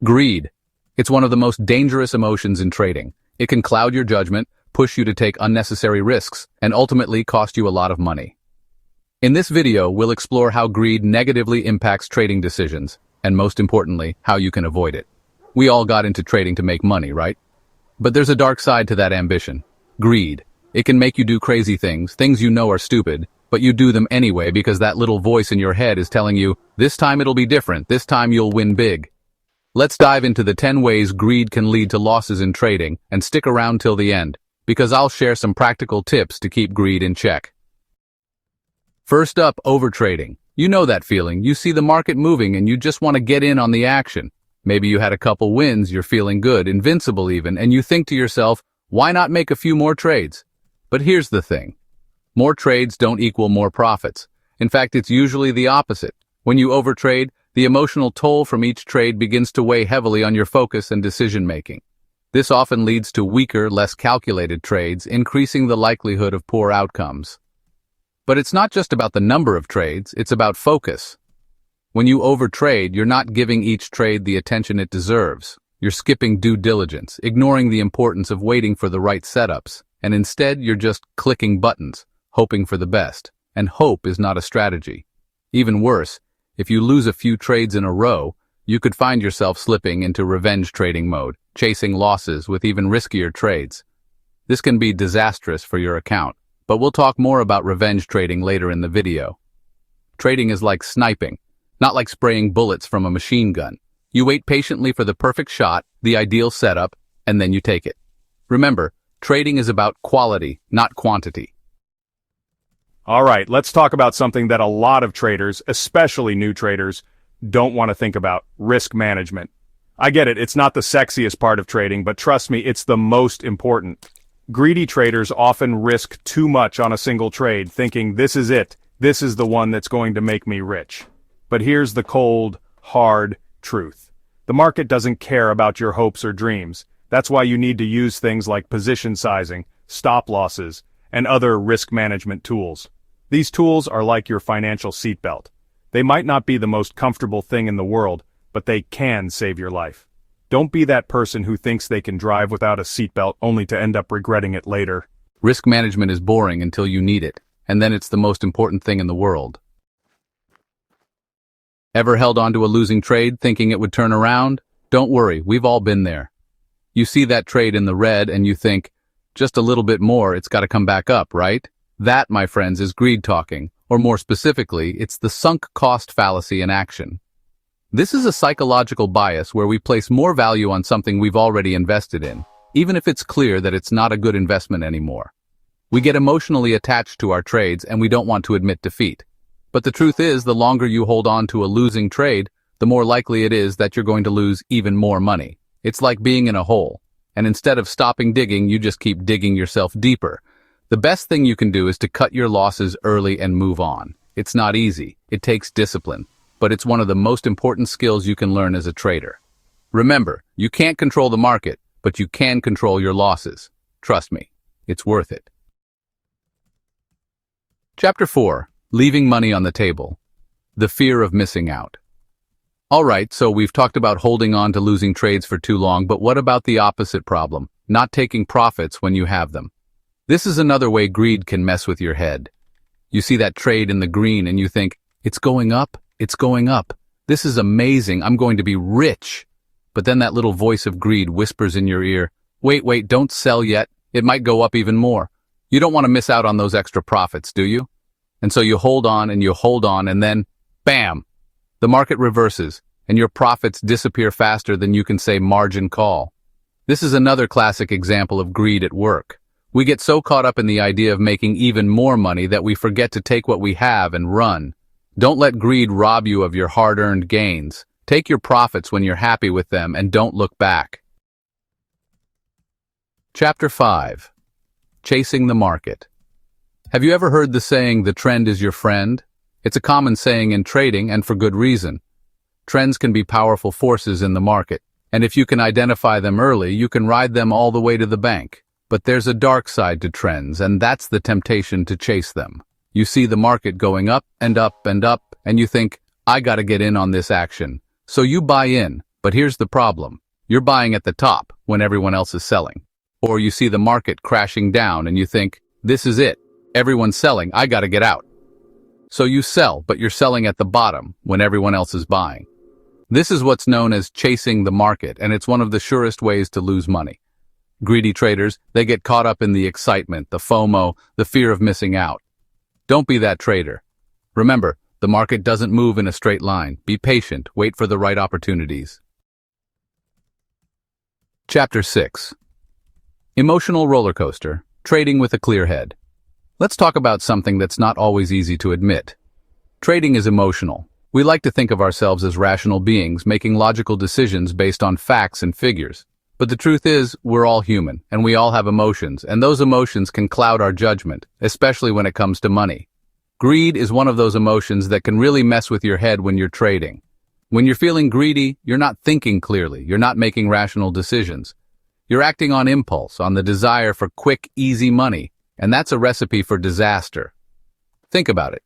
Greed. It's one of the most dangerous emotions in trading. It can cloud your judgment, push you to take unnecessary risks, and ultimately cost you a lot of money. In this video, we'll explore how greed negatively impacts trading decisions, and most importantly, how you can avoid it. We all got into trading to make money, right? But there's a dark side to that ambition. Greed. It can make you do crazy things you know are stupid, but you do them anyway because that little voice in your head is telling you, this time it'll be different, this time you'll win big. Let's dive into the 10 ways greed can lead to losses in trading, and stick around till the end, because I'll share some practical tips to keep greed in check. First up, overtrading. You know that feeling. You see the market moving and you just want to get in on the action. Maybe you had a couple wins, you're feeling good, invincible even, and you think to yourself, why not make a few more trades? But here's the thing. More trades don't equal more profits. In fact, it's usually the opposite. When you overtrade, the emotional toll from each trade begins to weigh heavily on your focus and decision-making. This often leads to weaker, less calculated trades, increasing the likelihood of poor outcomes. But it's not just about the number of trades, it's about focus. When you overtrade, you're not giving each trade the attention it deserves. You're skipping due diligence, ignoring the importance of waiting for the right setups, and instead you're just clicking buttons, hoping for the best. And hope is not a strategy. Even worse, if you lose a few trades in a row, you could find yourself slipping into revenge trading mode, chasing losses with even riskier trades. This can be disastrous for your account, but we'll talk more about revenge trading later in the video. Trading is like sniping, not like spraying bullets from a machine gun. You wait patiently for the perfect shot, the ideal setup, and then you take it. Remember, trading is about quality, not quantity. All right, let's talk about something that a lot of traders, especially new traders, don't want to think about: risk management. I get it, it's not the sexiest part of trading, but trust me, it's the most important. Greedy traders often risk too much on a single trade, thinking this is it, this is the one that's going to make me rich. But here's the cold, hard truth. The market doesn't care about your hopes or dreams. That's why you need to use things like position sizing, stop losses, and other risk management tools. These tools are like your financial seatbelt. They might not be the most comfortable thing in the world, but they can save your life. Don't be that person who thinks they can drive without a seatbelt only to end up regretting it later. Risk management is boring until you need it, and then it's the most important thing in the world. Ever held on to a losing trade thinking it would turn around? Don't worry, we've all been there. You see that trade in the red and you think, just a little bit more, it's got to come back up, right? That, my friends, is greed talking, or more specifically, it's the sunk cost fallacy in action. This is a psychological bias where we place more value on something we've already invested in, even if it's clear that it's not a good investment anymore. We get emotionally attached to our trades and we don't want to admit defeat. But the truth is, the longer you hold on to a losing trade, the more likely it is that you're going to lose even more money. It's like being in a hole, and instead of stopping digging, you just keep digging yourself deeper. The best thing you can do is to cut your losses early and move on. It's not easy, it takes discipline, but it's one of the most important skills you can learn as a trader. Remember, you can't control the market, but you can control your losses. Trust me, it's worth it. Chapter 4. Leaving money on the table. The fear of missing out. Alright, so we've talked about holding on to losing trades for too long, but what about the opposite problem? Not taking profits when you have them. This is another way greed can mess with your head. You see that trade in the green and you think, it's going up, it's going up. This is amazing, I'm going to be rich. But then that little voice of greed whispers in your ear, wait, don't sell yet, it might go up even more. You don't want to miss out on those extra profits, do you? And so you hold on and then, bam! The market reverses, and your profits disappear faster than you can say margin call. This is another classic example of greed at work. We get so caught up in the idea of making even more money that we forget to take what we have and run. Don't let greed rob you of your hard-earned gains. Take your profits when you're happy with them and don't look back. Chapter 5. Chasing the market. Have you ever heard the saying, the trend is your friend? It's a common saying in trading, and for good reason. Trends can be powerful forces in the market, and if you can identify them early, you can ride them all the way to the bank. But there's a dark side to trends, and that's the temptation to chase them. You see the market going up and up and up, and you think, I gotta get in on this action. So you buy in, But here's the problem. You're buying at the top when everyone else is selling. Or you see the market crashing down and you think, this is it. Everyone's selling, I gotta get out. So you sell, but you're selling at the bottom when everyone else is buying. This is what's known as chasing the market, and it's one of the surest ways to lose money. Greedy traders, they get caught up in the excitement, the FOMO, the fear of missing out. Don't be that trader. Remember, the market doesn't move in a straight line. Be patient, wait for the right opportunities. Chapter 6. Emotional roller coaster, trading with a clear head. Let's talk about something that's not always easy to admit. Trading is emotional. We like to think of ourselves as rational beings making logical decisions based on facts and figures. But the truth is, we're all human, and we all have emotions, and those emotions can cloud our judgment, especially when it comes to money. Greed is one of those emotions that can really mess with your head when you're trading. When you're feeling greedy, you're not thinking clearly, you're not making rational decisions. You're acting on impulse, on the desire for quick, easy money, and that's a recipe for disaster. Think about it.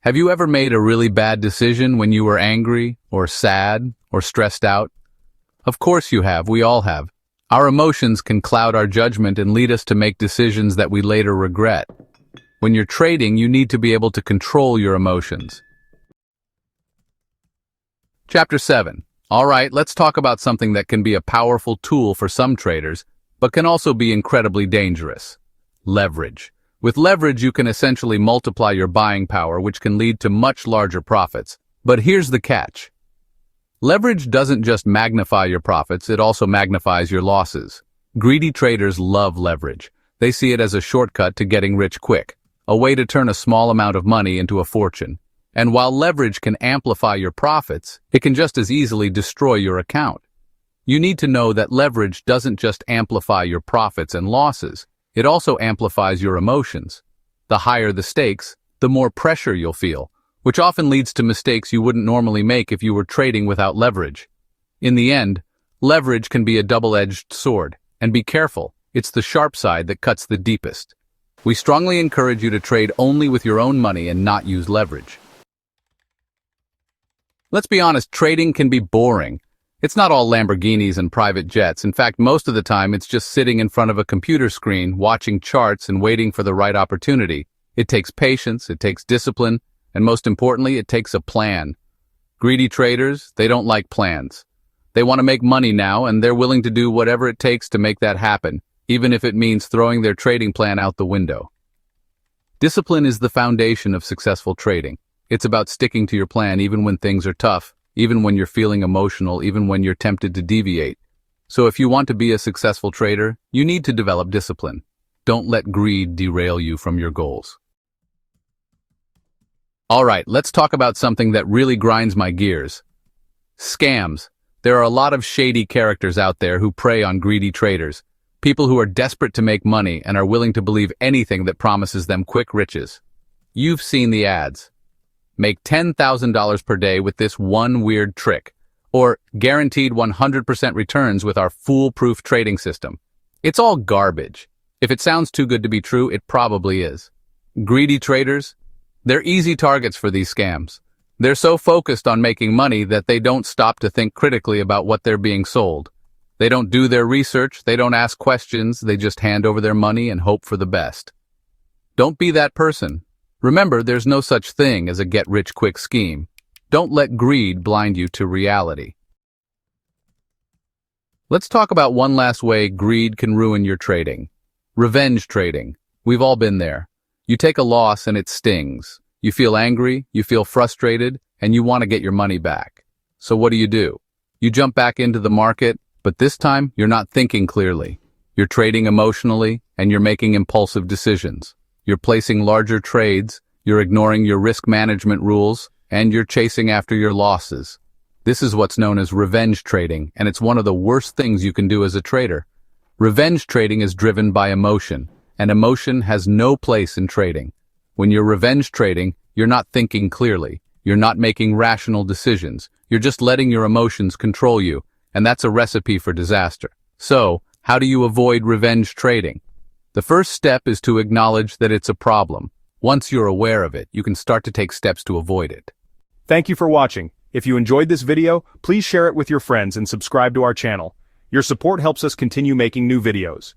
Have you ever made a really bad decision when you were angry, or sad, or stressed out? Of course you have, we all have. Our emotions can cloud our judgment and lead us to make decisions that we later regret. When you're trading, you need to be able to control your emotions. Chapter 7. Alright, let's talk about something that can be a powerful tool for some traders, but can also be incredibly dangerous. Leverage. With leverage, you can essentially multiply your buying power, which can lead to much larger profits. But here's the catch. Leverage doesn't just magnify your profits, it also magnifies your losses. Greedy traders love leverage. They see it as a shortcut to getting rich quick, a way to turn a small amount of money into a fortune. And while leverage can amplify your profits, it can just as easily destroy your account. You need to know that leverage doesn't just amplify your profits and losses, it also amplifies your emotions. The higher the stakes, the more pressure you'll feel, which often leads to mistakes you wouldn't normally make if you were trading without leverage. In the end, leverage can be a double-edged sword, and be careful, it's the sharp side that cuts the deepest. We strongly encourage you to trade only with your own money and not use leverage. Let's be honest, trading can be boring. It's not all Lamborghinis and private jets. In fact, most of the time it's just sitting in front of a computer screen, watching charts and waiting for the right opportunity. It takes patience, it takes discipline, and most importantly, it takes a plan. Greedy traders, they don't like plans. They want to make money now, and they're willing to do whatever it takes to make that happen, even if it means throwing their trading plan out the window. Discipline is the foundation of successful trading. It's about sticking to your plan even when things are tough, even when you're feeling emotional, even when you're tempted to deviate. So if you want to be a successful trader, you need to develop discipline. Don't let greed derail you from your goals. Alright, let's talk about something that really grinds my gears. Scams. There are a lot of shady characters out there who prey on greedy traders. People who are desperate to make money and are willing to believe anything that promises them quick riches. You've seen the ads. Make $10,000 per day with this one weird trick. Or guaranteed 100% returns with our foolproof trading system. It's all garbage. If it sounds too good to be true, it probably is. Greedy traders? They're easy targets for these scams. They're so focused on making money that they don't stop to think critically about what they're being sold. They don't do their research, they don't ask questions, they just hand over their money and hope for the best. Don't be that person. Remember, there's no such thing as a get-rich-quick scheme. Don't let greed blind you to reality. Let's talk about one last way greed can ruin your trading. Revenge trading. We've all been there. You take a loss and it stings. You feel angry, you feel frustrated, and you want to get your money back. So what do? You jump back into the market, but this time you're not thinking clearly. You're trading emotionally, and you're making impulsive decisions. You're placing larger trades, you're ignoring your risk management rules, and you're chasing after your losses. This is what's known as revenge trading, and it's one of the worst things you can do as a trader. Revenge trading is driven by emotion, and emotion has no place in trading. When you're revenge trading, you're not thinking clearly. You're not making rational decisions. You're just letting your emotions control you, and that's a recipe for disaster. So, how do you avoid revenge trading? The first step is to acknowledge that it's a problem. Once you're aware of it, you can start to take steps to avoid it. Thank you for watching. If you enjoyed this video, please share it with your friends and subscribe to our channel. Your support helps us continue making new videos.